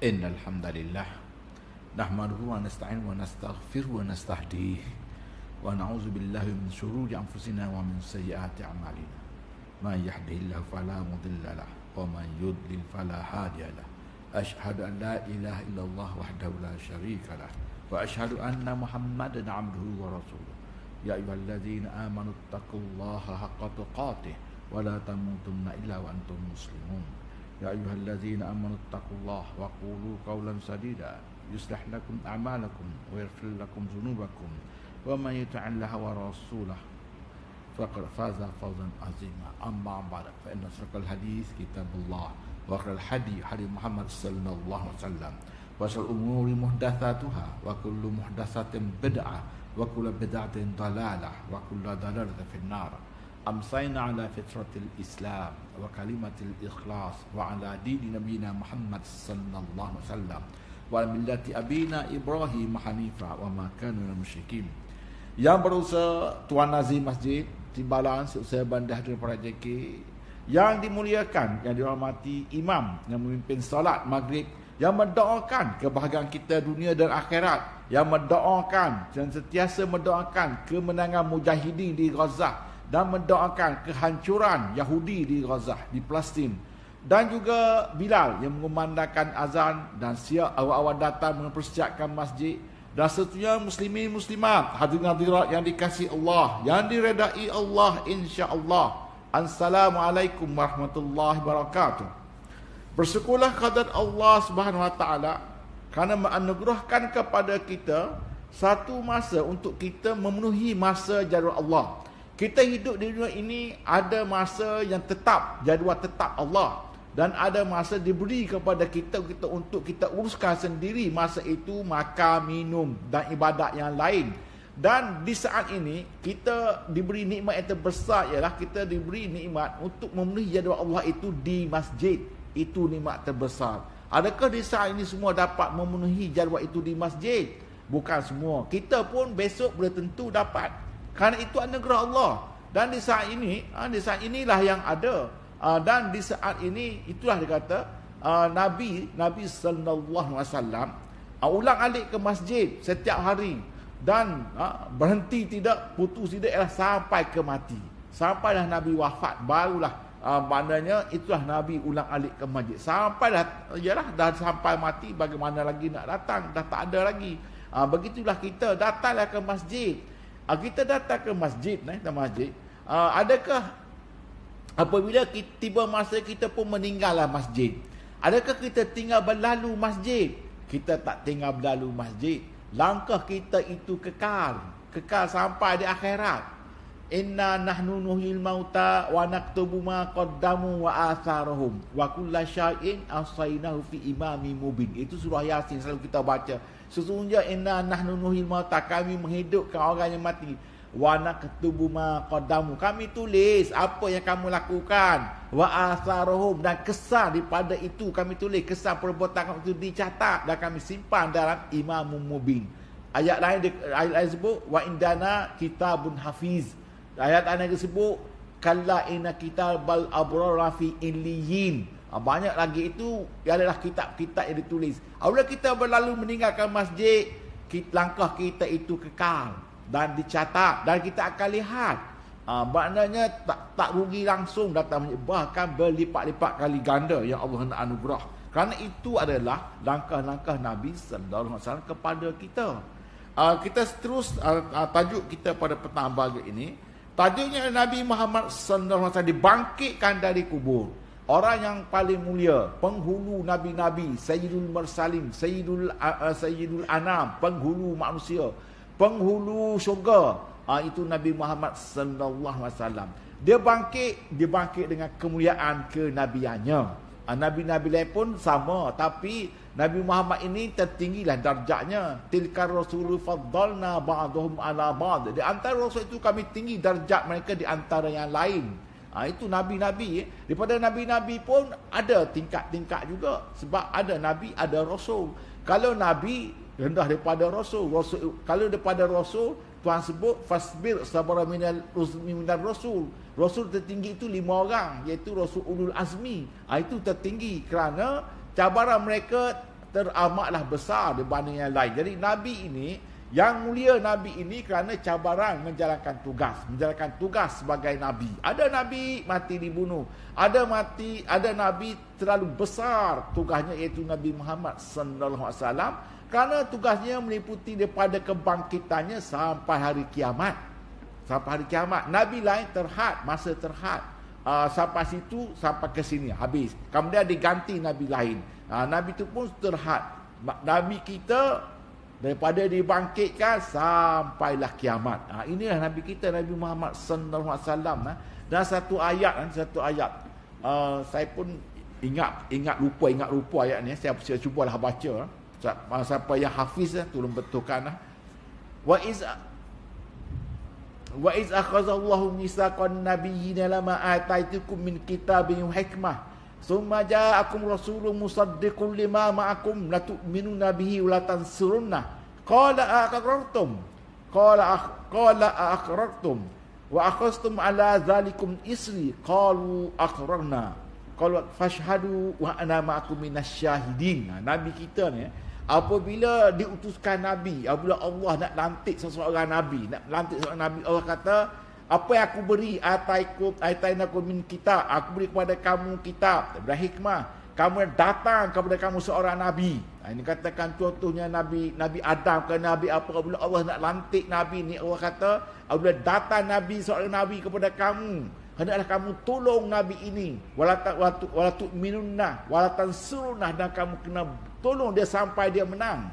Innal hamdalillah nahmaduhu wa nasta'inuhu wa nastaghfiruhu wa nastahdiih wa na'udzu billahi min shururi anfusina wa min sayyiati a'malina. Man yahdihillahu fala mudilla lahu wa man yudlil fala hadiya lahu. Asyhadu an la ilaha illallah wahdahu la syarika lah wa asyhadu anna Muhammadan 'abduhu wa rasuluh. Ya ayyuhalladzina amanu taqullaha haqqa tuqatih wa la tamutunna illa wa antum muslimun. Ya ayyuhalladzina amanu taqullaha wa qulu qawlan sadida yuslih lakum a'malakum wa yaghfir lakum dhunubakum wa man yuti'illaha wa rasulahu faqad faza fawzan 'azima. Amma ba'd, fa inna asraqal hadits kitabullah wa khairal hadi hadi Muhammad sallallahu alaihi wasallam wa syarrul umuri muhdatsatuha wa kullu muhdatsatin bid'ah wa kullu bid'atin dalalah wa kullu dalalatin fin nar. Amsayna ala fitratil Islam wa kalimatil ikhlas wa ala dini nabiyina Muhammad sallallahu alaihi wasallam wa millati abina Ibrahim hanifa wa ma kanu minal musyrikin. Yang berusaha Tuan Nazim Masjid Timbalan, Seusaha Bandar dan para JK yang dimuliakan, yang dihormati imam yang memimpin solat maghrib, yang mendoakan kebahagiaan kita dunia dan akhirat, yang mendoakan dan sentiasa mendoakan kemenangan mujahidin di Gaza dan mendoakan kehancuran Yahudi di Gaza, di Palestin, dan juga Bilal yang mengumandangkan azan dan siap awal-awal datang mempersiapkan masjid, dan seterusnya muslimin muslimat hadirin hadirat yang dikasihi Allah, yang diredai Allah insya-Allah. Assalamualaikum warahmatullahi wabarakatuh. Bersyukurlah kepada Allah Subhanahu wa taala kerana menganugerahkan kepada kita satu masa untuk kita memenuhi masa jadual Allah. Kita hidup di dunia ini ada masa yang tetap, jadual tetap Allah, dan ada masa diberi kepada kita untuk kita uruskan sendiri masa itu, makan, minum dan ibadat yang lain. Dan di saat ini kita diberi nikmat yang terbesar, ialah kita diberi nikmat untuk memenuhi jadual Allah itu di masjid. Itu nikmat terbesar. Adakah di saat ini semua dapat memenuhi jadual itu di masjid? Bukan semua. Kita pun besok belum tentu dapat. Kerana itu anugerah Allah. Dan di saat ini, di saat inilah yang ada. Dan di saat ini, itulah dia kata, Nabi sallallahu alaihi wasallam ulang alik ke masjid setiap hari. Dan berhenti tidak, putus tidak, ialah sampai ke mati. Sampailah Nabi wafat, barulah maknanya itulah Nabi ulang alik ke masjid. Sampailah, ialah dah sampai mati, bagaimana lagi nak datang? Dah tak ada lagi. Begitulah kita, datanglah ke masjid. Kita datang ke masjid, adakah apabila tiba masa kita pun meninggallah masjid, adakah kita tinggal berlalu masjid? Kita tak tinggal berlalu masjid. Langkah kita itu kekal sampai di akhirat. Inna nahnu nuhyil mauta wa naktubu ma qaddamu wa atharahum wa kulla syai'in ahsaynahu fi imamin mubin. Itu surah Yasin selalu kita baca. Sesungguhnya inna nahnu nuhyil mauta, kami menghidupkan orang yang mati, wa naktubu ma qaddamu, kami tulis apa yang kamu lakukan, wa atharahum, dan kesan daripada itu kami tulis, kesan perbuatan kamu itu dicatat dan kami simpan dalam imamun mubin. Ayat lain sebut wa indana kitabun hafiz. Ayat lain disebut kalla inna kitabal abrar fi illiyin. Banyak lagi itu adalah kitab-kitab yang ditulis. Apabila kita berlalu meninggalkan masjid, langkah kita itu kekal dan dicatat dan kita akan lihat. Maknanya tak rugi langsung datang masjid, bahkan berlipat-lipat kali ganda yang Allah nak anugerah. Kerana itu adalah langkah-langkah Nabi sallallahu alaihi wasallam kepada kita. Kita terus tajuk kita pada petang pagi ini. Tajuknya Nabi Muhammad sallallahu alaihi wasallam dibangkitkan dari kubur. Orang yang paling mulia, penghulu nabi-nabi, Sayyidul Mursalin, Sayyidul Anam, penghulu manusia, penghulu syurga, itu Nabi Muhammad sallallahu alaihi wasallam. Dia bangkit dengan kemuliaan kenabiannya. Nabi-nabi lain pun sama, tapi Nabi Muhammad ini tertinggilah darjatnya. Tilkar rasulu faddalna ba'dhum ala ba'd. Di antara rasul itu kami tinggi darjat mereka di antara yang lain. Itu nabi-nabi. Daripada nabi-nabi pun ada tingkat-tingkat juga. Sebab ada nabi, ada rasul. Kalau nabi rendah daripada rasul. Kalau daripada rasul, Tuhan sebut fasbir sabara minal rasul. Rasul tertinggi itu 5 orang, iaitu rasul ulul azmi. Itu tertinggi kerana cabaran mereka teramatlah besar dibanding yang lain. Jadi Nabi ini, yang mulia Nabi ini kerana cabaran menjalankan tugas sebagai Nabi. Ada Nabi mati dibunuh, ada Nabi terlalu besar tugasnya, iaitu Nabi Muhammad sallallahu alaihi wasallam, kerana tugasnya meliputi daripada kebangkitannya sampai hari kiamat. Nabi lain masa terhad. Sampai situ, sampai ke sini, habis. Kemudian diganti Nabi lain. Nabi itu pun terhad. Nabi kita daripada dibangkitkan sampailah kiamat. Inilah Nabi kita, Nabi Muhammad sallallahu alaihi wasallam. Dan satu ayat, saya pun ingat lupa ayat ni. Saya cubalah baca. Siapa yang hafiz, tolong betulkan. Wa iz akhadallahu mitsaqan nabiyyina lama ataitukum min kitabin wa hikmah thumma ja'akum rasulun musaddiqun lima ma'akum la tu'minuna bihi wa la tansurunna qala aqrartum wa akhadhtum ala dzalikum isri qalu aqrarna qala fashhadu wa ana ma'akum minasyahidin. Nabi kita ni, apabila diutuskan Nabi, apabila Allah nak lantik seseorang Nabi, Allah kata, apa yang aku beri, atainakum min kitab, aku beri kepada kamu kitab, daripada hikmah, kamu datang kepada kamu seorang Nabi. Ini katakan contohnya Nabi Adam ke Nabi apa, apabila Allah nak lantik Nabi ni, Allah kata, apabila datang Nabi, seorang Nabi kepada kamu, hendaklah kamu tolong Nabi ini, wala tu'minunna wala tansurunna, dan kamu kena tolong dia sampai dia menang.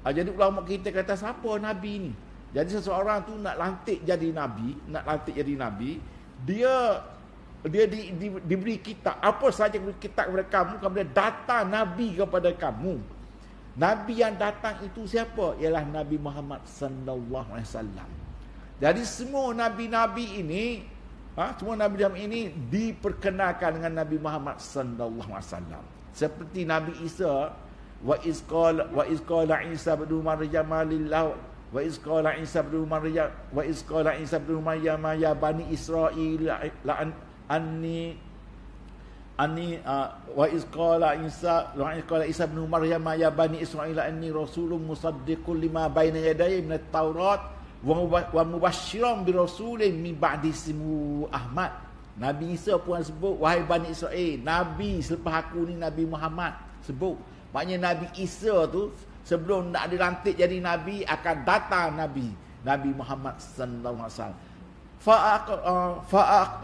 Jadi ulama kita kata, siapa Nabi ni? Jadi seseorang tu nak lantik jadi Nabi, dia diberi kitab, apa saja diberi kitab kepada kamu, kemudian datang Nabi kepada kamu. Nabi yang datang itu siapa? Ialah Nabi Muhammad sallallahu alaihi wasallam. Jadi semua nabi-nabi ini, semua nabi-nabi ini diperkenalkan dengan Nabi Muhammad sallallahu alaihi wasallam. Seperti Nabi Isa, wa iz qala Isa ibn Maryam ya bani Israil wa iz qala Isa ibn Maryam ya bani Israil anni rasulun musaddiqun lima baina yadayya minat Taurat wa mubasysyiran bi rasulin min ba'di ismuhu Ahmad. Nabi Isa pun sebut, wahai Bani Israel, Nabi selepas aku ni Nabi Muhammad sebut. Maknanya Nabi Isa tu sebelum nak dilantik jadi Nabi, akan datang Nabi Muhammad sallallahu alaihi wasallam.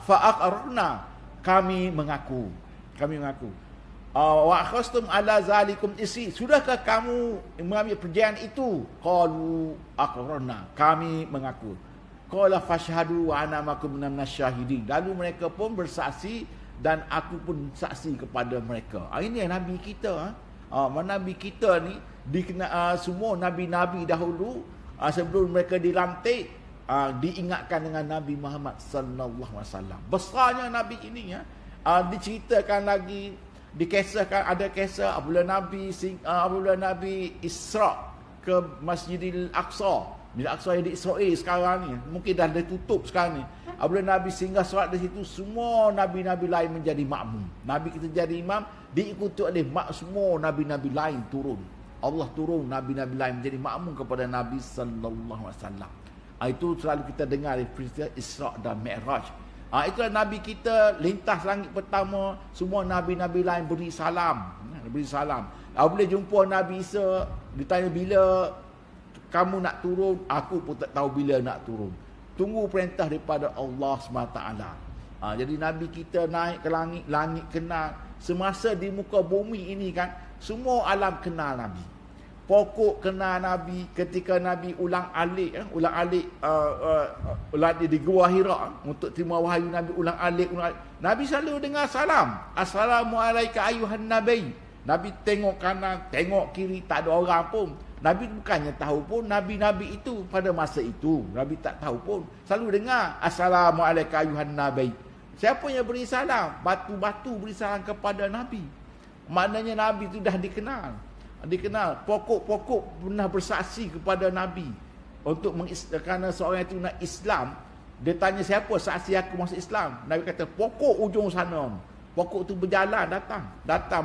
Fa'aqarna, kami mengaku. Wa akhastum ala zalikum isi, sudahkah kamu mengambil perjanjian itu? Qalu aqrarna, kami mengaku. Qala fashhadu wa ana ma'akum minasyahidin, lalu mereka pun bersaksi dan aku pun saksi kepada mereka. Ini Nabi kita. Nabi kita ni semua nabi-nabi dahulu sebelum mereka dilantik diingatkan dengan Nabi Muhammad sallallahu alaihi wasallam. Besarnya Nabi ini diceritakan lagi, dikisahkan, ada kisah apabila Nabi Isra ke Masjidil Aqsa. Masjidil Aqsa yang di Israel sekarang ni, mungkin dah ditutup sekarang ni. Apabila Nabi singgah solat di situ, semua nabi-nabi lain menjadi makmum. Nabi kita jadi imam, diikuti oleh semua nabi-nabi lain turun. Allah turun, nabi-nabi lain menjadi makmum kepada Nabi sallallahu alaihi wasallam. Itu selalu kita dengar di peristiwa Isra dan Mi'raj. Itulah Nabi kita lintas langit pertama, semua nabi-nabi lain beri salam. Apabila jumpa Nabi Isa, ditanya bila kamu nak turun, aku pun tak tahu bila nak turun. Tunggu perintah daripada Allah SWT. Jadi Nabi kita naik ke langit, langit kenal. Semasa di muka bumi ini kan, semua alam kenal Nabi. Pokok kenal Nabi. Ketika Nabi ulang alik di Gua Hira untuk terima wahyu, Nabi ulang alik. Nabi selalu dengar salam. Assalamualaikum ayuhan Nabi. Nabi tengok kanan, tengok kiri, tak ada orang pun. Nabi bukannya tahu pun Nabi-Nabi itu pada masa itu. Nabi tak tahu pun. Selalu dengar Assalamualaikum ayuhan Nabi. Siapa yang beri salam? Batu-batu beri salam kepada Nabi. Maknanya Nabi itu dah dikenal. Pokok-pokok pernah bersaksi kepada Nabi. Kerana seorang itu nak Islam, dia tanya siapa saksi aku masuk Islam. Nabi kata pokok ujung sana. Pokok itu berjalan datang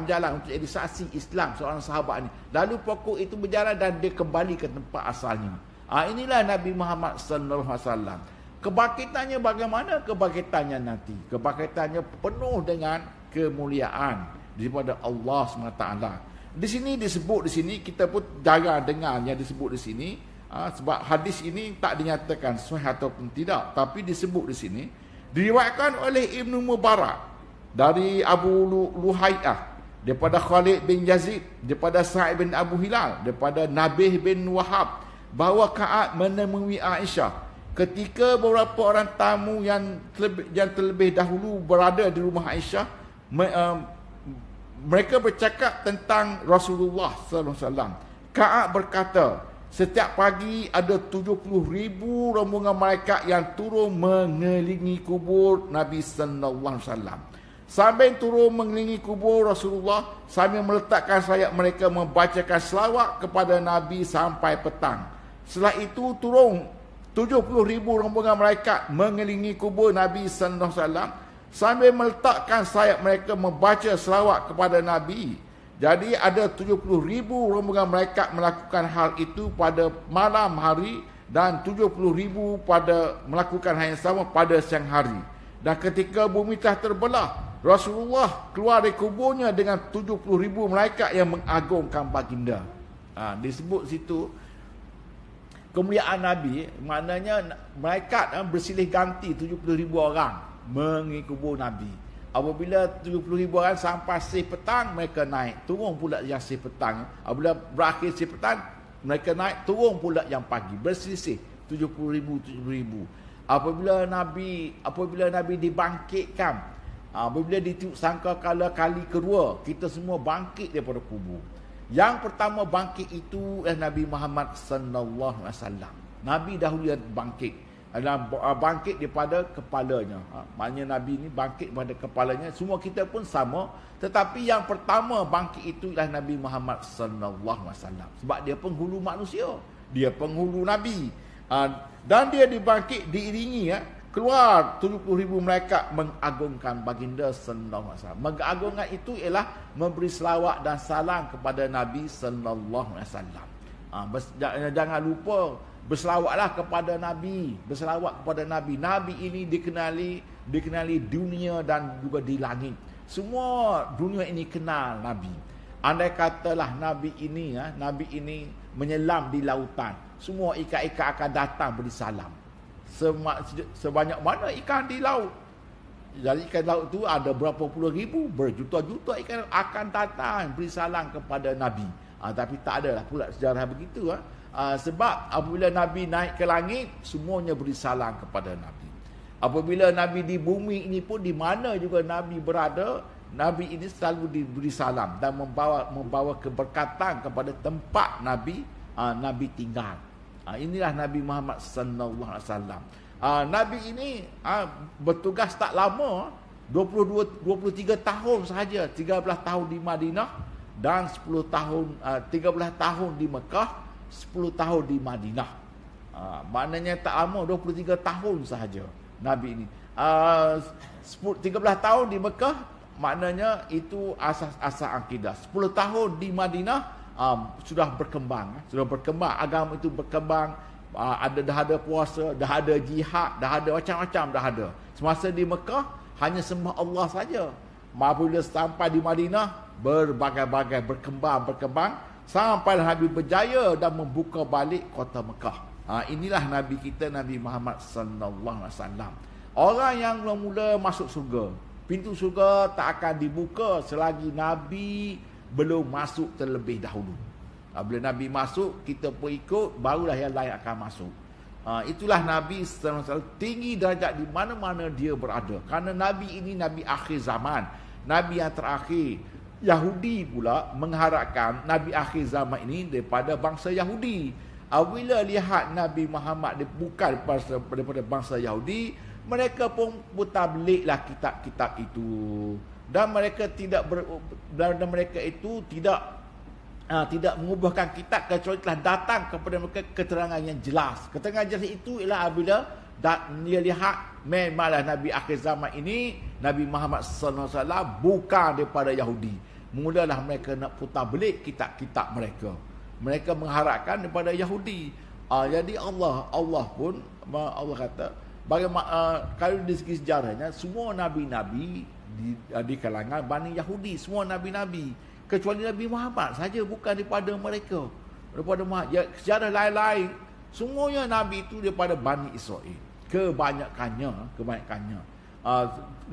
berjalan untuk jadi saksi Islam seorang sahabat ni. Lalu pokok itu berjalan dan dia kembali ke tempat asalnya. Inilah Nabi Muhammad sallallahu alaihi wasallam. Kebangkitannya bagaimana? Kebangkitannya nanti. Kebangkitannya penuh dengan kemuliaan daripada Allah SWT. Di sini disebut, di sini kita pun jarang dengar yang disebut di sini. Sebab hadis ini tak dinyatakan sahih ataupun tidak, tapi disebut di sini. Diriwayatkan oleh Ibnu Mubarak dari Abu Luhai'ah, daripada Khalid bin Yazid, daripada Sa'id bin Abu Hilal, daripada Nabih bin Wahab, bahawa Ka'ab menemui Aisyah ketika beberapa orang tamu yang terlebih dahulu berada di rumah Aisyah. Mereka bercakap tentang Rasulullah sallallahu alaihi wasallam. Ka'ab berkata, setiap pagi ada 70,000 rombongan malaikat yang turun mengelilingi kubur Nabi sallallahu alaihi wasallam. Sambil turun mengelilingi kubur Rasulullah, sambil meletakkan sayap mereka membacakan selawat kepada Nabi sampai petang. Setelah itu turun 70,000 rombongan malaikat mengelilingi kubur Nabi sallallahu alaihi wasallam sambil meletakkan sayap mereka membaca selawat kepada Nabi. Jadi ada 70,000 rombongan malaikat melakukan hal itu pada malam hari dan 70,000 pada melakukan hal yang sama pada siang hari. Dan ketika bumi telah terbelah, Rasulullah keluar dari kuburnya dengan 70,000 malaikat yang mengagungkan baginda. Disebut situ kemuliaan Nabi, maknanya malaikat bersilih ganti 70,000 orang mengelilingi kubur Nabi. Apabila 70,000 orang sampai sih petang, mereka naik, turun pula yang sih petang. Apabila berakhir sih petang, mereka naik, turun pula yang pagi. Berselisih 70,000. Apabila Nabi dibangkitkan, apabila ditiup sangka kali kedua, kita semua bangkit daripada kubur. Yang pertama bangkit itu Nabi Muhammad sallallahu alaihi wasallam. Nabi dahulu yang bangkit. Bangkit daripada kepalanya. Maknanya Nabi ni bangkit daripada kepalanya. Semua kita pun sama. Tetapi yang pertama bangkit itu ialah Nabi Muhammad sallallahu alaihi wasallam. Sebab dia penghulu manusia. Dia penghulu Nabi. Dan dia dibangkit diiringi keluar 70,000 malaikat mengagungkan baginda sallallahu alaihi wasallam. Mengagungkan itu ialah memberi selawat dan salam kepada Nabi sallallahu alaihi wasallam. Jangan lupa berselawatlah kepada Nabi, berselawat kepada Nabi. Nabi ini dikenali dunia dan juga di langit. Semua dunia ini kenal Nabi. Andai katalah Nabi ini menyelam di lautan, semua ikan-ikan akan datang beri salam. Sebanyak mana ikan di laut. Jadi ikan laut itu ada berapa puluh ribu, berjuta-juta ikan akan datang beri salam kepada Nabi. Tapi tak adalah pula sejarah begitu. Sebab apabila Nabi naik ke langit, semuanya beri salam kepada Nabi. Apabila Nabi di bumi ini pun, di mana juga Nabi berada, Nabi ini selalu diberi salam dan membawa keberkatan kepada tempat Nabi tinggal. Inilah Nabi Muhammad sallallahu alaihi wasallam. Nabi ini bertugas tak lama, 23 tahun sahaja, 13 tahun di Madinah dan 13 tahun di Mekah, 10 tahun di Madinah. Maknanya tak lama, 23 tahun sahaja Nabi ini. 13 tahun di Mekah, maknanya itu asas-asas akidah. 10 tahun di Madinah sudah berkembang. Agama itu berkembang. Dah ada puasa, dah ada jihad, dah ada macam-macam dah ada. Semasa di Mekah hanya sembah Allah saja. Apabila sampai di Madinah, berbagai-bagai berkembang sampai Nabi berjaya dan membuka balik kota Mekah. Inilah Nabi kita, Nabi Muhammad sallallahu alaihi wasallam. Orang yang mula-mula masuk surga, pintu surga tak akan dibuka selagi Nabi belum masuk terlebih dahulu. Bila Nabi masuk, kita pun ikut, barulah yang lain akan masuk. Itulah Nabi sallallahu alaihi wasallam, tinggi darjat di mana-mana dia berada. Kerana Nabi ini Nabi akhir zaman, Nabi yang terakhir. Yahudi pula mengharapkan Nabi akhir zaman ini daripada bangsa Yahudi. Apabila lihat Nabi Muhammad bukan daripada bangsa Yahudi, mereka pun bertabliklah kitab-kitab itu. Dan mereka tidak mengubahkan kitab kecuali telah datang kepada mereka keterangan yang jelas. Keterangan jelas itu ialah apabila Dan dia lihat memanglah Nabi akhir zaman ini, Nabi Muhammad sallallahu alaihi wasallam bukan daripada Yahudi. Mulalah mereka nak putar belik kitab-kitab mereka. Mereka mengharapkan daripada Yahudi. Jadi Allah pun Allah kata bagaimana kalau dari segi sejarahnya semua nabi-nabi di kalangan Bani Yahudi, semua nabi-nabi kecuali Nabi Muhammad saja bukan daripada mereka. Daripada sejarah lain-lain semuanya nabi itu daripada Bani Israel. Kebanyakannya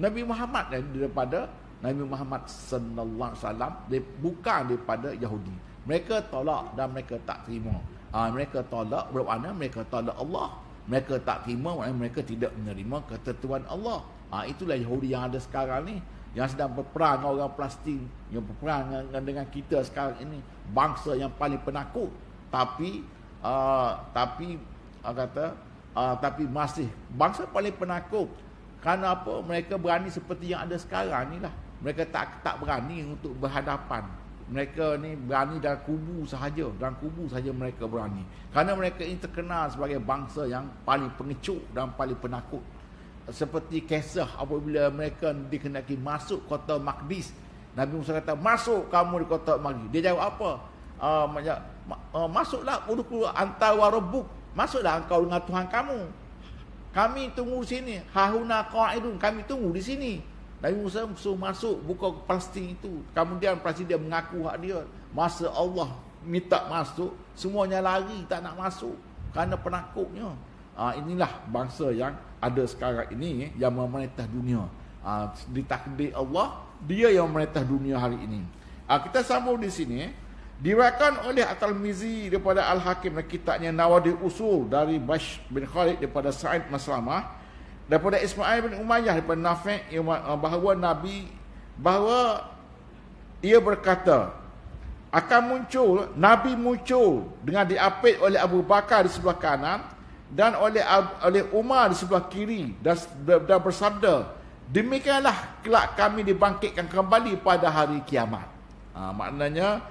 Nabi Muhammad daripada Nabi Muhammad sallallahu alaihi wasallam bukan daripada Yahudi. Mereka tolak dan mereka tak terima. Mereka tolak bermakna mereka tolak Allah. Mereka tak terima maknanya mereka tidak menerima ketentuan Allah. Itulah Yahudi yang ada sekarang ni, yang sedang berperang dengan orang Palestin, yang berperang dengan kita sekarang ini, bangsa yang paling penakut. Tapi masih bangsa paling penakut. Kerana apa? Mereka berani seperti yang ada sekarang ni lah. Mereka tak berani untuk berhadapan. Mereka ni berani dalam kubu sahaja. Dalam kubu sahaja mereka berani. Kerana mereka ini terkenal sebagai bangsa yang paling pengecut dan paling penakut. Seperti kisah apabila mereka dikehendaki masuk kota Maqdis. Nabi Musa kata, masuk kamu di kota Maqdis. Dia jawab apa? Masuklah udkhulu anta wa rabbuk. Masuklah engkau dengan Tuhan kamu. Kami tunggu di sini. Hahuna qa'idun. Kami tunggu di sini. Nabi Musa suruh masuk buka Palestin itu. Kemudian Presiden mengaku hak dia. Masa Allah minta masuk, semuanya lari tak nak masuk kerana penakutnya. Inilah bangsa yang ada sekarang ini yang memerintah dunia. Ditakdir Allah, dia yang memerintah dunia hari ini. Kita sambung di sini. Diriwayatkan oleh At-Tirmizi daripada Al-Hakim dan kitabnya Nawadil Usul dari Bash bin Khalid daripada Sa'id Maslamah daripada Ismail bin Umayyah daripada Nafi' bahawa ia berkata akan Nabi muncul dengan diapit oleh Abu Bakar di sebelah kanan dan oleh Umar di sebelah kiri dan bersabda, demikianlah kelak kami dibangkitkan kembali pada hari kiamat. Maknanya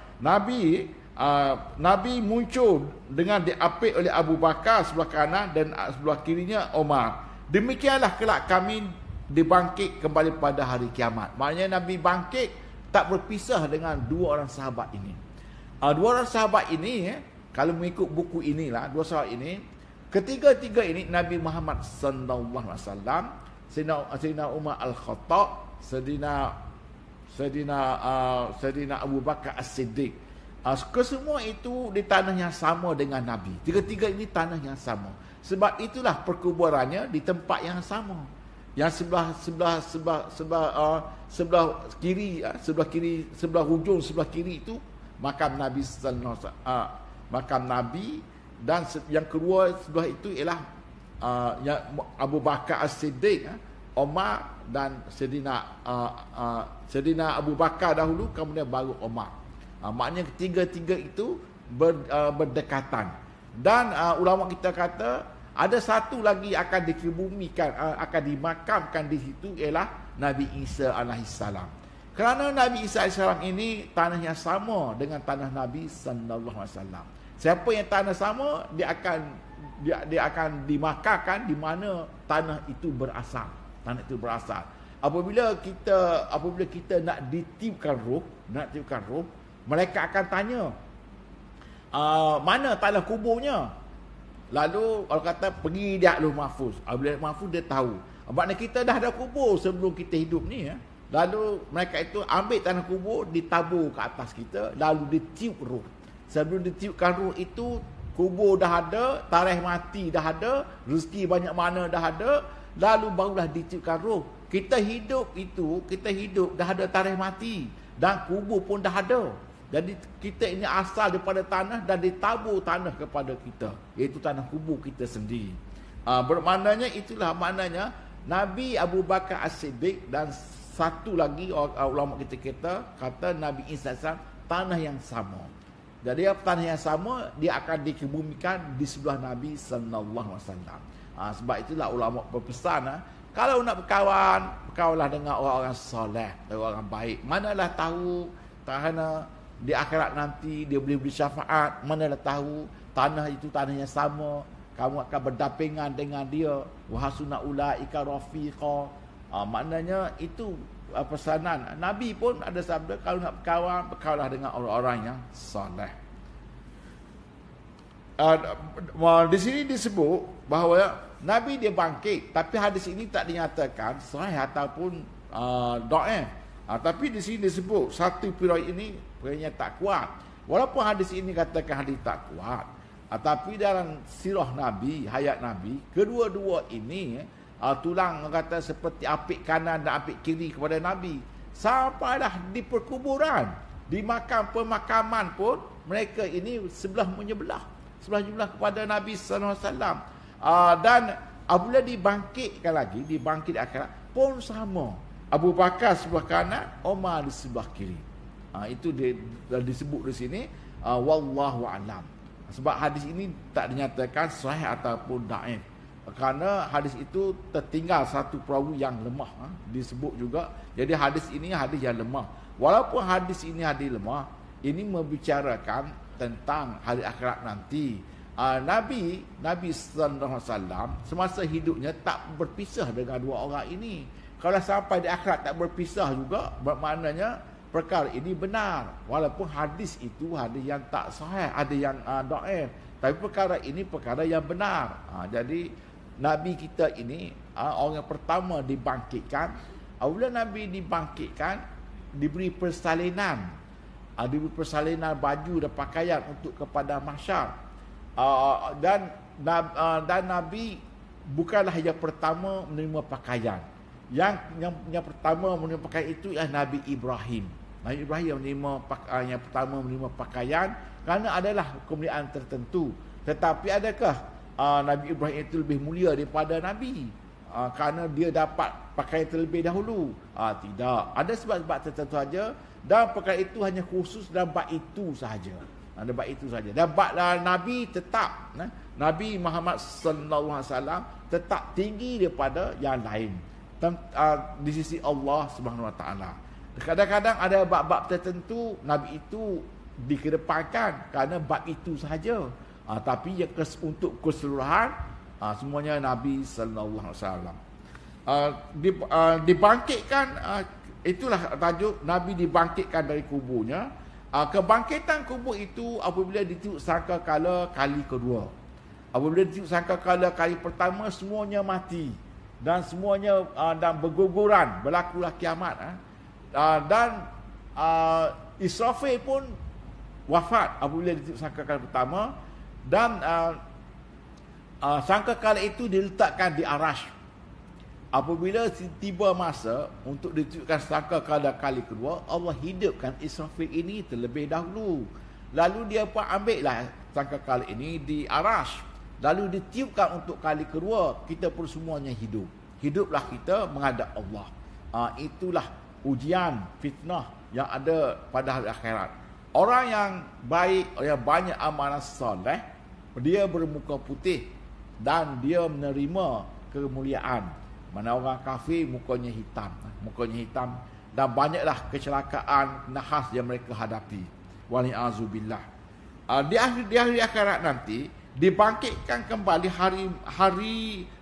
Nabi muncul dengan diapit oleh Abu Bakar sebelah kanan dan sebelah kirinya Umar. Demikianlah kelak kami dibangkit kembali pada hari kiamat. Maknanya Nabi bangkit tak berpisah dengan dua orang sahabat ini. Dua orang sahabat ini, kalau mengikut buku inilah, dua sahabat ini, ketiga-tiga ini Nabi Muhammad sallallahu alaihi wasallam, Sayyidina Umar Al-Khattab, Sayyidina Abu Bakar As-Siddiq. Kesemua itu di tanah yang sama dengan Nabi. Tiga-tiga ini tanah yang sama. Sebab itulah perkuburannya di tempat yang sama. Yang sebelah hujung sebelah kiri itu makam Nabi sallallahu alaihi wasallam. Makam Nabi, dan yang kedua sebelah itu ialah Abu Bakar As-Siddiq, Umar dan Sayyidina Abu Bakar dahulu, kemudian baru Umar. Maknanya ketiga-tiga itu berdekatan. Dan ulama kita kata ada satu lagi akan dikebumikan, akan dimakamkan di situ, ialah Nabi Isa alaihissalam. Kerana Nabi Isa alaihissalam ini tanahnya sama dengan tanah Nabi sallallahu alaihi wasallam. Siapa yang tanah sama, dia akan dimakamkan di mana tanah itu berasal. Tanah itu berasal. Apabila kita nak ditiupkan roh, mereka akan tanya, mana tanah kuburnya? Lalu orang kata pergi dia Lauh Mahfuz. Bila Mahfuz dia tahu. Maknanya kita dah ada kubur sebelum kita hidup ni. Lalu mereka itu ambil tanah kubur, ditabur ke atas kita, lalu ditiup roh. Sebelum ditiupkan roh itu, kubur dah ada, tarikh mati dah ada, rezeki banyak mana dah ada, lalu barulah ditiupkan roh. Kita hidup dah ada tarikh mati dan kubur pun dah ada. Jadi kita ini asal daripada tanah dan ditabur tanah kepada kita, iaitu tanah kubur kita sendiri. Bermaknanya itulah maknanya Nabi Abu Bakar As-Siddiq dan satu lagi ulama kita kata Nabi Isa tanah yang sama. Jadi tanah yang sama, dia akan dikebumikan di sebelah Nabi sallallahu alaihi wasallam. Sebab itulah ulama berpesan, kalau nak berkawanlah dengan orang-orang soleh, orang baik. Manalah tahu kerana di akhirat nanti dia boleh beri syafaat, manalah tahu tanah itu tanah yang sama, kamu akan berdampingan dengan dia, wa hasuna ulaika rafiqa. Maknanya itu pesanan. Nabi pun ada sabda, kalau nak berkawan, berkawanlah dengan orang-orang yang soleh. Di sini disebut bahawa Nabi dia bangkit, tapi hadis ini tak dinyatakan sahih ataupun dhaif. Tapi di sini disebut satu period ini periodnya tak kuat. Walaupun hadis ini katakan hadis tak kuat, tapi dalam sirah Nabi, hayat Nabi, kedua-dua ini tulang kata seperti apik kanan dan apik kiri kepada Nabi. Sampailah di perkuburan, di makam pemakaman pun mereka ini sebelah menyebelah kepada Nabi sallallahu alaihi wasallam. Dan apabila dibangkitkan lagi, dibangkit di akhirat pun sama. Abu Bakar sebelah kanan, Umar di sebelah kiri. Itu disebut di sini wallahu alam. Sebab hadis ini tak dinyatakan sahih ataupun dhaif. Kerana hadis itu tertinggal satu perawi yang lemah, disebut juga. Jadi hadis ini hadis yang lemah. Walaupun hadis ini hadis lemah, ini membicarakan tentang hari akhirat nanti. Nabi sallallahu alaihi wasallam semasa hidupnya tak berpisah dengan dua orang ini. Kalau sampai di akhirat tak berpisah juga, bermaknanya perkara ini benar. Walaupun hadis itu hadis yang tak sahih, ada yang dhaif, tapi perkara ini perkara yang benar. Jadi Nabi kita ini orang yang pertama dibangkitkan. Apabila Nabi dibangkitkan, diberi persalinan, baju dan pakaian untuk kepada mahsyar. Dan Nabi bukanlah yang pertama menerima pakaian. Yang pertama menerima pakaian itu ialah Nabi Ibrahim. Nabi Ibrahim yang pertama menerima pakaian kerana adalah kemuliaan tertentu. Tetapi adakah Nabi Ibrahim itu lebih mulia daripada Nabi kerana dia dapat pakaian terlebih dahulu? Tidak. Ada sebab-sebab tertentu saja, dan perkara itu hanya khusus dalam bab itu sahaja. Dan bab Nabi tetap, Nabi Muhammad sallallahu alaihi wasallam tetap tinggi daripada yang lain di sisi Allah Subhanahu wa taala. Kadang-kadang ada bab-bab tertentu Nabi itu dikedepankan kerana bab itu sahaja. Tapi yang untuk keseluruhan semuanya Nabi sallallahu alaihi wasallam dibangkitkan. Itulah tajuk Nabi dibangkitkan dari kuburnya. Kebangkitan kubur itu apabila ditiup sangkakala kali kedua. Apabila ditiup sangkakala kali pertama, semuanya mati dan semuanya dan berguguran, berlakulah kiamat. Dan Israfil pun wafat apabila ditiup sangkakala pertama. Dan sangkakala itu diletakkan di Arash. Apabila tiba masa untuk ditiupkan sangkakala kali kedua, Allah hidupkan Israfil ini terlebih dahulu. Lalu dia pun ambillah sangkakala ini di Arash. Lalu ditiupkan untuk kali kedua, kita pun semuanya hidup. Hiduplah kita menghadap Allah. Itulah ujian, fitnah yang ada pada hari akhirat. Orang yang baik, yang banyak amalan soleh, dia bermuka putih dan dia menerima kemuliaan. Mana orang kafir mukanya hitam dan banyaklah kecelakaan nahas yang mereka hadapi. Wali'azubillah. Di akhir akhirat nanti dibangkitkan kembali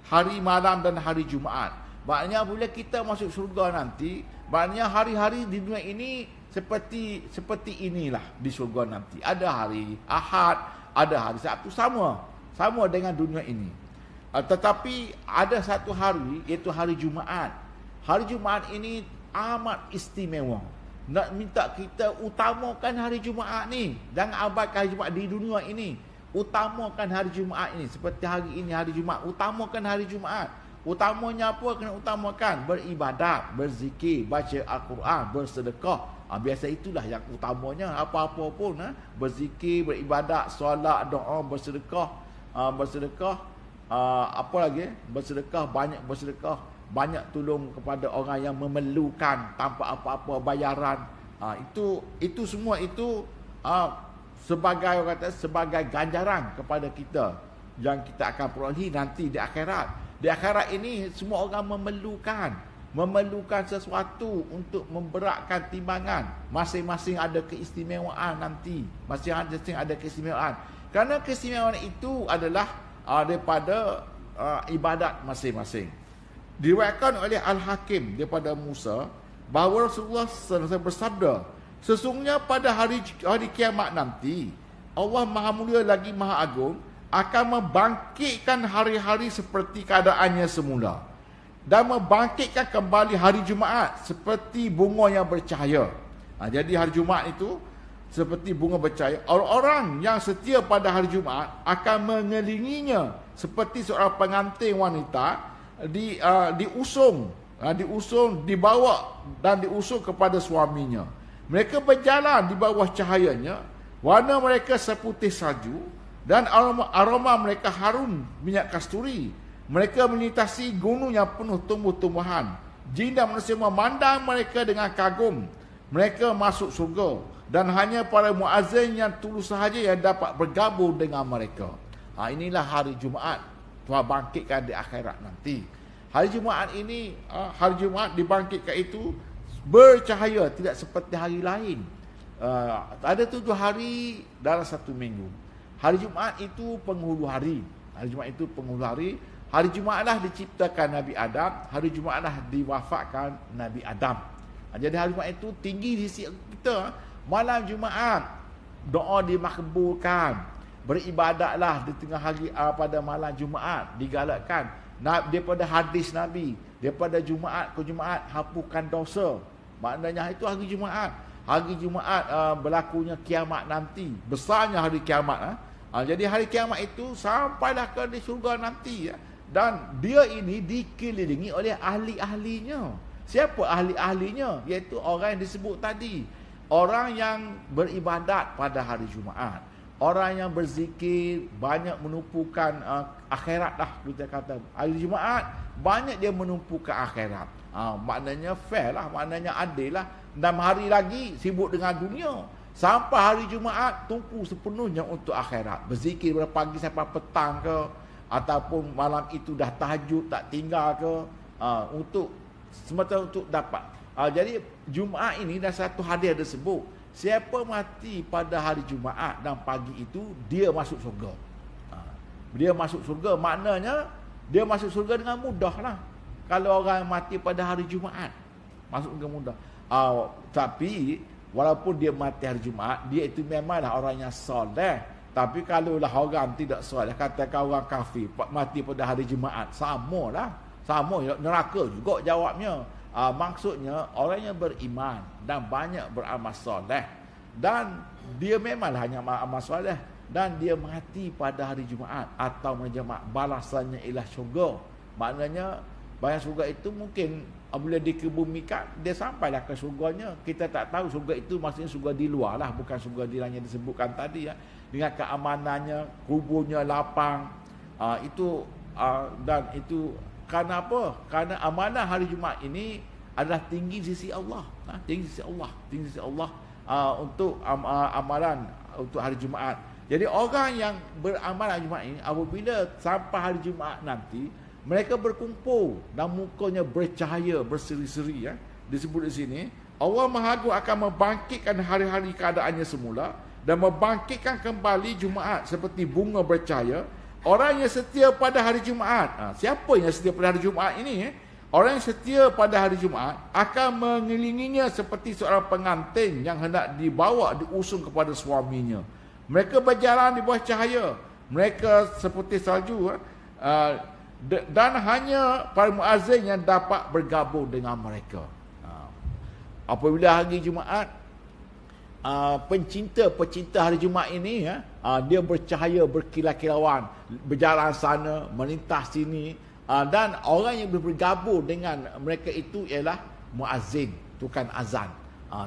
hari malam dan hari Jumaat. Maknanya apabila kita masuk syurga nanti, maknanya hari-hari di dunia ini seperti inilah di syurga nanti. Ada hari Ahad, ada hari Sabtu, sama dengan dunia ini. Tetapi ada satu hari, iaitu hari Jumaat. Hari Jumaat ini amat istimewa. Nak minta kita utamakan hari Jumaat ni. Jangan abaikan hari Jumaat di dunia ini. Utamakan hari Jumaat ini. Seperti hari ini hari Jumaat, utamakan hari Jumaat. Utamanya apa? Kena utamakan beribadat, berzikir, baca Al-Quran, bersedekah. Biasa itulah yang utamanya. Apa-apa pun, berzikir, beribadat, solat, doa, bersedekah. Apa lagi? Bersedekah, banyak tolong kepada orang yang memerlukan tanpa apa-apa bayaran. Itu semua itu sebagai ganjaran kepada kita yang kita akan perolehi nanti di akhirat. Di akhirat ini semua orang memerlukan sesuatu untuk memberatkan timbangan. Masing-masing ada keistimewaan nanti. Masing-masing ada keistimewaan. Kerana keistimewaan itu adalah daripada ibadat masing-masing. Diriwayatkan oleh Al-Hakim daripada Musa bahawa Rasulullah SAW bersabda, sesungguhnya pada hari kiamat nanti Allah Maha Mulia lagi Maha Agung akan membangkitkan hari-hari seperti keadaannya semula dan membangkitkan kembali hari Jumaat seperti bunga yang bercahaya. Jadi hari Jumaat itu seperti bunga bercahaya. Orang-orang yang setia pada hari Jumaat akan mengelilinginya seperti seorang pengantin wanita diusung, dibawa dan diusung kepada suaminya. Mereka berjalan di bawah cahayanya, warna mereka seputih salju dan aroma mereka harum minyak kasturi. Mereka melintasi gunung yang penuh tumbuh-tumbuhan. Jin dan manusia memandang mereka dengan kagum. Mereka masuk surga dan hanya para muazzin yang tulus sahaja yang dapat bergabung dengan mereka. Inilah hari Jumaat, Tuhan bangkitkan di akhirat nanti. Hari Jumaat ini, hari Jumaat dibangkitkan itu bercahaya, tidak seperti hari lain. Ada 7 hari dalam 1 minggu. Hari Jumaat itu penghulu hari. Hari Jumaat itu penghulu hari. Hari Jumaatlah diciptakan Nabi Adam. Hari Jumaatlah diwafatkan Nabi Adam. Jadi hari Jumaat itu tinggi di sisi kita. Malam Jumaat doa dimakbulkan. Beribadatlah di tengah hari pada malam Jumaat digalakkan. Daripada hadis Nabi, daripada Jumaat ke Jumaat hapuskan dosa. Maknanya itu hari Jumaat. Hari Jumaat berlakunya kiamat nanti. Besarnya hari kiamat. Jadi hari kiamat itu sampailah ke di syurga nanti. Dan dia ini dikelilingi oleh ahli-ahlinya. Siapa ahli-ahlinya? Iaitu orang yang disebut tadi. Orang yang beribadat pada hari Jumaat. Orang yang berzikir, banyak menumpukan akhirat lah kita kata. Hari Jumaat, banyak dia menumpukan akhirat. Maknanya fair lah, maknanya adil lah. 6 hari lagi sibuk dengan dunia. Sampai hari Jumaat, tumpu sepenuhnya untuk akhirat. Berzikir dari pagi sampai petang ke, ataupun malam itu dah tahajud, tak tinggal ke, untuk semata untuk dapat. Jadi Jumaat ini dah satu hadis ada sebut. Siapa mati pada hari Jumaat dan pagi itu, dia masuk surga. Dia masuk surga, maknanya dia masuk surga dengan mudah lah. Kalau orang mati pada hari Jumaat, masuk dengan mudah. Tapi walaupun dia mati hari Jumaat, dia itu memanglah orang yang soleh. Tapi kalau lah orang tidak soleh, katakan orang kafir mati pada hari Jumaat, sama lah. Sama, neraka juga jawabnya. Maksudnya orang yang beriman dan banyak beramal soleh, dan dia memanglah hanya amal soleh, dan dia mati pada hari Jumaat atau menjamak, balasannya ialah syurga. Maknanya banyak syurga itu mungkin bila dikebumikan, dia sampailah ke syurganya. Kita tak tahu syurga itu maksudnya syurga di luar lah, bukan syurga di dalam yang disebutkan tadi ya. Dengan keamanannya, kuburnya lapang, dan itu kerana apa? Kerana amanah hari Jumaat ini adalah tinggi sisi Allah. Tinggi sisi Allah. Tinggi sisi Allah untuk amalan untuk hari Jumaat. Jadi orang yang beramal hari Jumaat ini, apabila sampai hari Jumaat nanti, mereka berkumpul dan mukanya bercahaya, berseri-seri. Disebut di sini, Allah Maha Agung akan membangkitkan hari-hari keadaannya semula dan membangkitkan kembali Jumaat seperti bunga bercahaya. Orang yang setia pada hari Jumaat. Siapa yang setia pada hari Jumaat ini? Orang yang setia pada hari Jumaat akan mengelilinginya seperti seorang pengantin yang hendak dibawa, diusung kepada suaminya. Mereka berjalan di bawah cahaya. Mereka seperti salju. Dan hanya para muazzin yang dapat bergabung dengan mereka. Apabila hari Jumaat, pencinta hari Jumaat ini dia bercahaya, berkilau-kilauan, berjalan sana, melintas sini, dan orang yang bergabung dengan mereka itu ialah muazzin, tukang azan.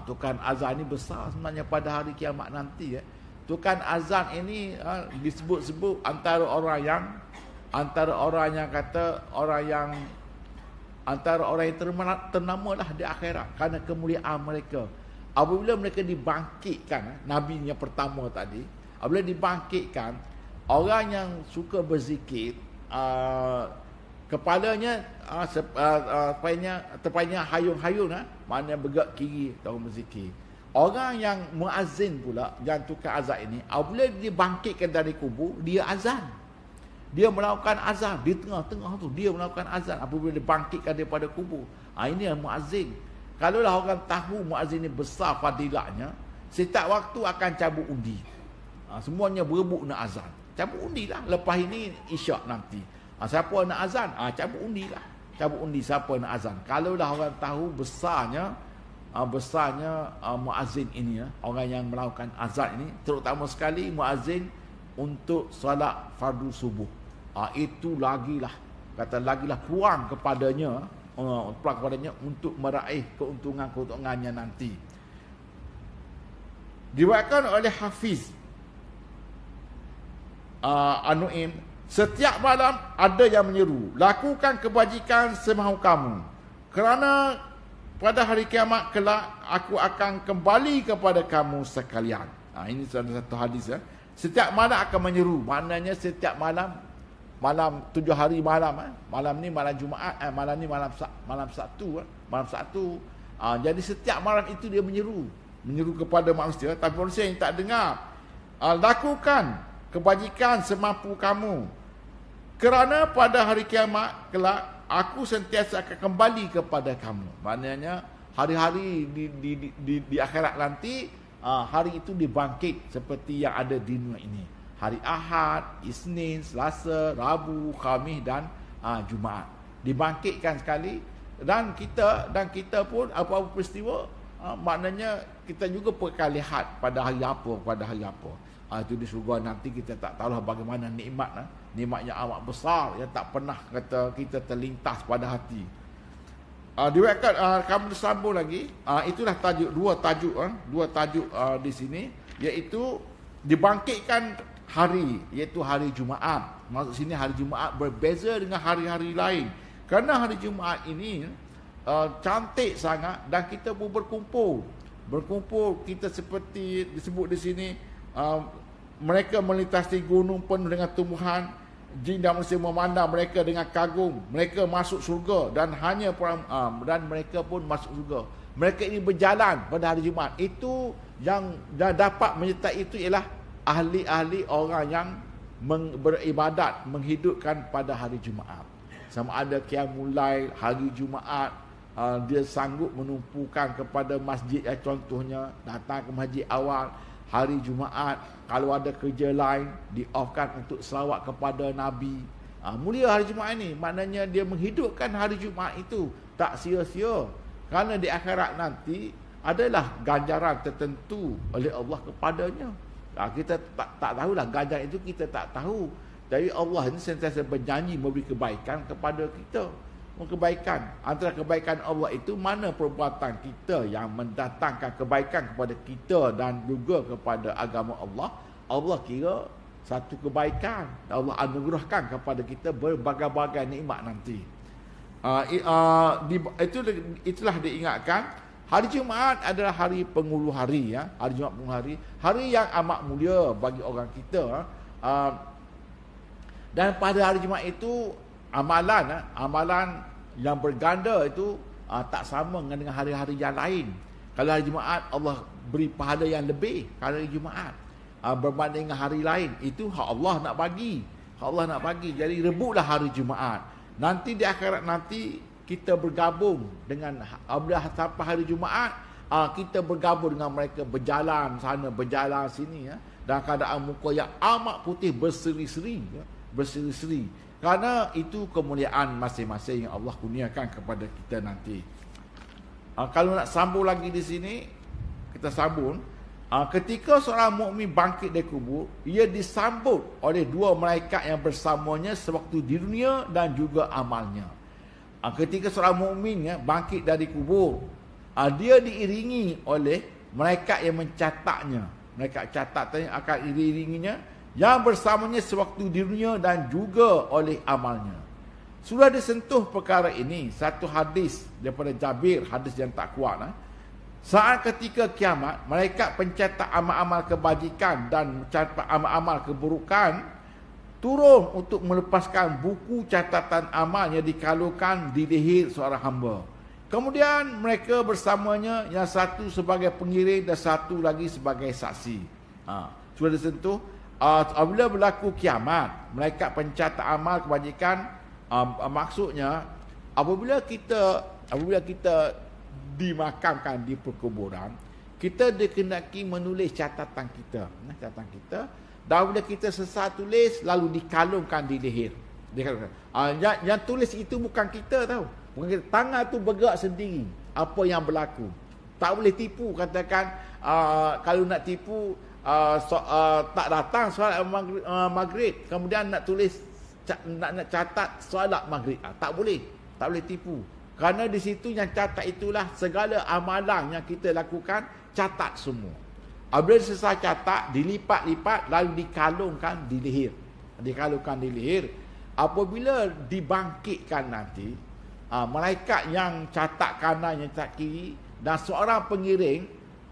Tukang azan ini besar sebenarnya pada hari kiamat nanti. Tukang azan ini disebut-sebut antara orang yang ternama lah di akhirat kerana kemuliaan mereka. Apabila mereka dibangkitkan, Nabi yang pertama tadi, apabila dibangkitkan, orang yang suka berzikir, kepalanya terpanya hayun-hayun, maknanya bergerak kiri tahu berzikir. Orang yang muazzin pula, yang tukar azan ini, apabila dibangkitkan dari kubur, dia azan. Dia melakukan azan di tengah-tengah tu, dia melakukan azan apabila dibangkitkan daripada kubur. Ini yang muazzin. Kalaulah orang tahu muazzin ni besar fadilahnya, setiap waktu akan cabut undi. Semuanya berebut nak azan. Cabut undi lah. Lepas ini isyak nanti. Siapa nak azan? Cabut undi lah. Cabut undi siapa nak azan. Kalaulah orang tahu besarnya muazzin ini, orang yang melakukan azan ini, terutama sekali muazzin untuk solat fardu subuh. Itu lagilah peluang kepadanya, untuk meraih keuntungannya nanti. Diriwayatkan oleh Hafiz An-Nu'aim, setiap malam ada yang menyeru, lakukan kebajikan semahu kamu, kerana pada hari kiamat kelak aku akan kembali kepada kamu sekalian. Ini salah satu hadis. Setiap malam akan menyeru, maknanya setiap malam 7 hari malam. Malam ni malam Jumaat, malam ni malam Sabtu. Jadi setiap malam itu dia menyeru kepada manusia, tapi manusia yang tak dengar. Lakukan kebajikan semampu kamu, kerana pada hari kiamat kelak aku sentiasa akan kembali kepada kamu. Maknanya hari-hari di akhirat nanti, hari itu dibangkit seperti yang ada di dunia ini. Hari Ahad, Isnin, Selasa, Rabu, Khamis dan Jumaat. Dibangkitkan sekali, dan kita pun apa-apa peristiwa, maknanya kita juga perlu lihat pada hari apa. Itu di surga nanti kita tak tahulah bagaimana nikmat yang amat besar yang tak pernah kata kita terlintas pada hati. Diriwayatkan kami sambung lagi, itulah dua tajuk di sini, iaitu dibangkitkan hari, iaitu hari Jumaat. Maksud sini hari Jumaat berbeza dengan hari-hari lain, kerana hari Jumaat ini cantik sangat, dan kita pun berkumpul kita seperti disebut di sini, mereka melintasi gunung penuh dengan tumbuhan, jin dan manusia memandang mereka dengan kagum, mereka masuk surga dan mereka pun masuk surga. Mereka ini berjalan pada hari Jumaat. Itu yang dapat menyertai itu ialah ahli-ahli orang yang beribadat, menghidupkan pada hari Jumaat. Sama ada qiyamul lail hari Jumaat, dia sanggup menumpukan kepada masjid, contohnya datang ke masjid awal hari Jumaat. Kalau ada kerja lain, di-off-kan untuk selawat kepada Nabi. Mulia hari Jumaat ini, maknanya dia menghidupkan hari Jumaat itu, tak sia-sia. Kerana di akhirat nanti adalah ganjaran tertentu oleh Allah kepadanya. Kita tak tahulah ganjaran itu, kita tak tahu. Tapi Allah ini sentiasa berjanji memberi kebaikan kepada kita. Kebaikan, antara kebaikan Allah itu mana perbuatan kita yang mendatangkan kebaikan kepada kita dan juga kepada agama Allah. Allah kira satu kebaikan, Allah anugerahkan kepada kita berbagai-bagai nikmat nanti. Itulah diingatkan, hari Jumaat adalah hari penghulu hari, hari Jumaat penghulu hari, hari yang amat mulia bagi orang kita. Dan pada hari Jumaat itu amalan yang berganda itu tak sama dengan hari-hari yang lain. Kalau hari Jumaat Allah beri pahala yang lebih hari Jumaat berbanding dengan hari lain. Itu hak Allah nak bagi. Jadi rebutlah hari Jumaat. Nanti di akhirat nanti kita bergabung dengan, apabila sampai hari Jumaat, kita bergabung dengan mereka, berjalan sana berjalan sini, dalam keadaan muka yang amat putih berseri-seri. Kerana itu kemuliaan masing-masing yang Allah kurniakan kepada kita nanti. Kalau nak sambung lagi di sini, kita sambung. Ketika seorang mukmin bangkit dari kubur, ia disambut oleh dua malaikat yang bersamanya sewaktu di dunia dan juga amalnya. Ketika seorang mukmin bangkit dari kubur, dia diiringi oleh malaikat yang mencatatnya. Malaikat catatnya akan iringinya, yang bersamanya sewaktu di dunia dan juga oleh amalnya. Sudah disentuh perkara ini satu hadis daripada Jabir, hadis yang tak kuat. Saat ketika kiamat, malaikat pencatat amal-amal kebajikan dan mencatat amal-amal keburukan turun untuk melepaskan buku catatan amal yang dikalungkan di leher seorang hamba. Kemudian mereka bersamanya, yang satu sebagai pengiring dan satu lagi sebagai saksi. Sudah disentuh. apabila berlaku kiamat, malaikat pencatat amal kebajikan, maksudnya apabila kita dimakamkan di perkuburan, kita dikenaki menulis catatan kita. Catatan kita. Dan apabila kita selesai tulis, lalu dikalungkan di leher. Yang tulis itu bukan kita tahu. Bukan kita. Tangan tu bergerak sendiri. Apa yang berlaku. Tak boleh tipu. Katakan, kalau nak tipu, tak datang solat maghrib. Kemudian nak tulis, nak catat solat maghrib. Tak boleh. Tak boleh tipu. Kerana di situ yang catat itulah segala amalan yang kita lakukan, catat semua. Apabila selesai catat, dilipat-lipat lalu dikalungkan di leher. Dikalungkan di leher. Apabila dibangkitkan nanti, malaikat yang catat kanan, yang catat kiri dan seorang pengiring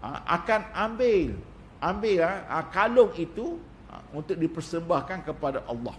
akan ambil kalung itu untuk dipersembahkan kepada Allah.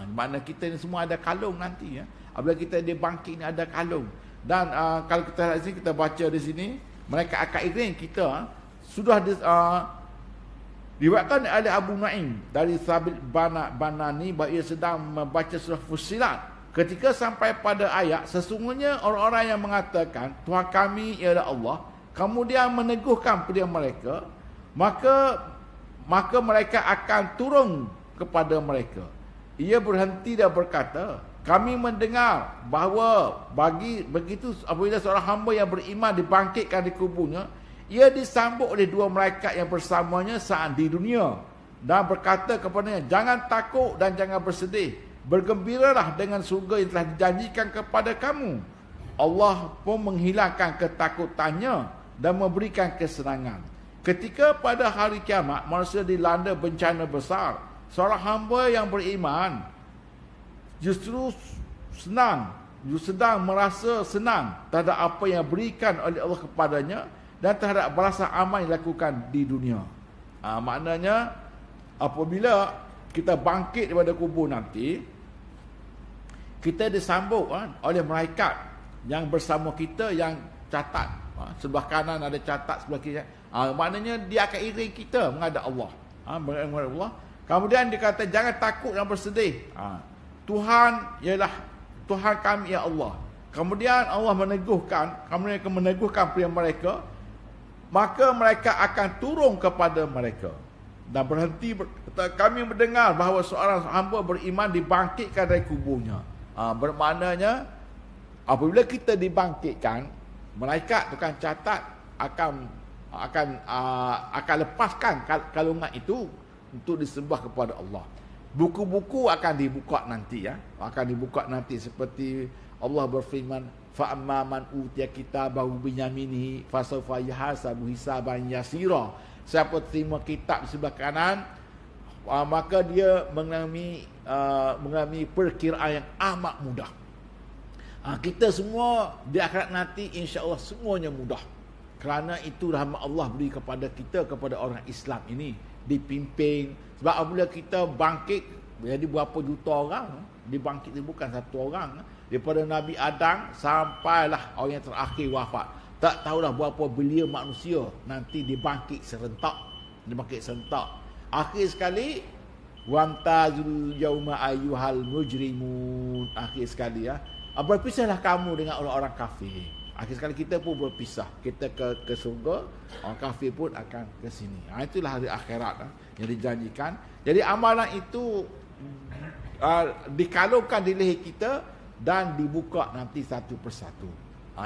Mana kita ni semua ada kalung nanti ya. Apabila kita dibangkit ni ada kalung. Dan kalau kita lihat sini, kita baca di sini, mereka akan iring kita sudah diriwayatkan oleh Abu Nuaim dari Sabit Banani bahawa ia sedang membaca surah Fussilat. Ketika sampai pada ayat, sesungguhnya orang-orang yang mengatakan Tuhan kami ialah Allah, kemudian meneguhkan pada mereka, maka mereka akan turun kepada mereka. Ia berhenti dan berkata, kami mendengar bahawa begitu apabila seorang hamba yang beriman dibangkitkan di kuburnya, ia disambut oleh dua malaikat yang bersamanya saat di dunia dan berkata kepadanya, jangan takut dan jangan bersedih, bergembiralah dengan surga yang telah dijanjikan kepada kamu. Allah pun menghilangkan ketakutannya dan memberikan kesenangan. Ketika pada hari kiamat manusia dilanda bencana besar, seorang hamba yang beriman justru sedang merasa senang terhadap apa yang berikan oleh Allah kepadanya dan terhadap balasan amal yang dilakukan di dunia. Maknanya apabila kita bangkit daripada kubur nanti, kita disambut oleh malaikat yang bersama kita yang catat. Sebelah kanan ada catat, sebelah kiri. Maknanya dia akan iring kita menghadap Allah. Menghadap Allah. Kemudian dia kata jangan takut dan bersedih. Tuhan ialah Tuhan kami ya Allah. Kemudian Allah meneguhkan kepada mereka, maka mereka akan turun kepada mereka dan berhenti. Kami mendengar bahawa seorang hamba beriman dibangkitkan dari kuburnya. Bermaknanya apabila kita dibangkitkan, malaikat tukang catat akan lepaskan kalungan itu untuk disembah kepada Allah. Buku-buku akan dibuka nanti ya. Akan dibuka nanti seperti Allah berfirman, fa amma man utiya kitabahu binyaminihi fasawfa yahasabu hisaban yasira. Siapa terima kitab di sebelah kanan, maka dia mengalami perkiraan yang amat mudah. Kita semua di akhirat nanti insya-Allah semuanya mudah. Kerana itu rahmat Allah beri kepada kita, kepada orang Islam ini, dipimpin. Sebab apabila kita bangkit, jadi berapa juta orang dibangkit, bukan satu orang. Daripada Nabi Adam sampailah orang yang terakhir wafat, tak tahulah berapa bilion manusia nanti dibangkit serentak. Akhir sekali, wamtazul yauma ayyuhal mujrimun. Akhir sekali ya, berpisahlah kamu dengan orang-orang kafir. Akhir sekali kita pun berpisah. Kita ke surga, orang kafir pun akan ke sini. Itulah hari akhirat yang dijanjikan. Jadi amalan itu dikalungkan di leher kita dan dibuka nanti satu persatu.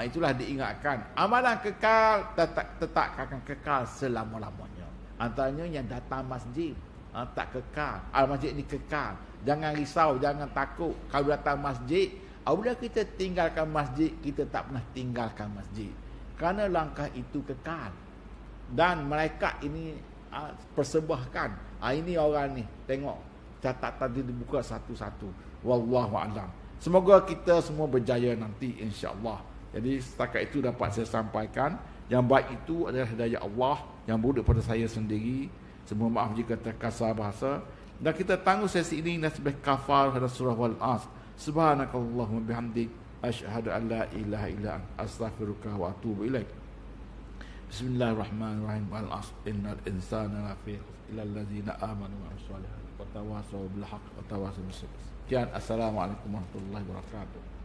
Itulah diingatkan. Amalan kekal tetap akan kekal selama-lamanya. Antaranya yang datang masjid tak kekal. Masjid ni kekal. Jangan risau, jangan takut. Kalau datang masjid, apabila kita tinggalkan masjid, kita tak pernah tinggalkan masjid. Kerana langkah itu kekal. Dan malaikat ini persembahkan. Ini orang ni, tengok. Catatan dia dibuka satu-satu. Wallahu a'lam. Semoga kita semua berjaya nanti insya-Allah. Jadi setakat itu dapat saya sampaikan. Yang baik itu adalah hidayah Allah, yang buruk pada saya sendiri. Semua maaf jika terkasar bahasa. Dan kita tangguh sesi ini nasbih kafar pada surah Wal-Asr. Subhanakallahumma bihamdik asyhadu an la ilaha illa anta astaghfiruka wa atubu ilaik. Bismillahirrahmanirrahim. Wal 'asr innal insana lafi khusr illa allazina amanu wa 'amilus solihati wa tawasaw bil haqq wa tawasaw bis sabr. Sekian, assalamualaikum warahmatullahi wabarakatuh.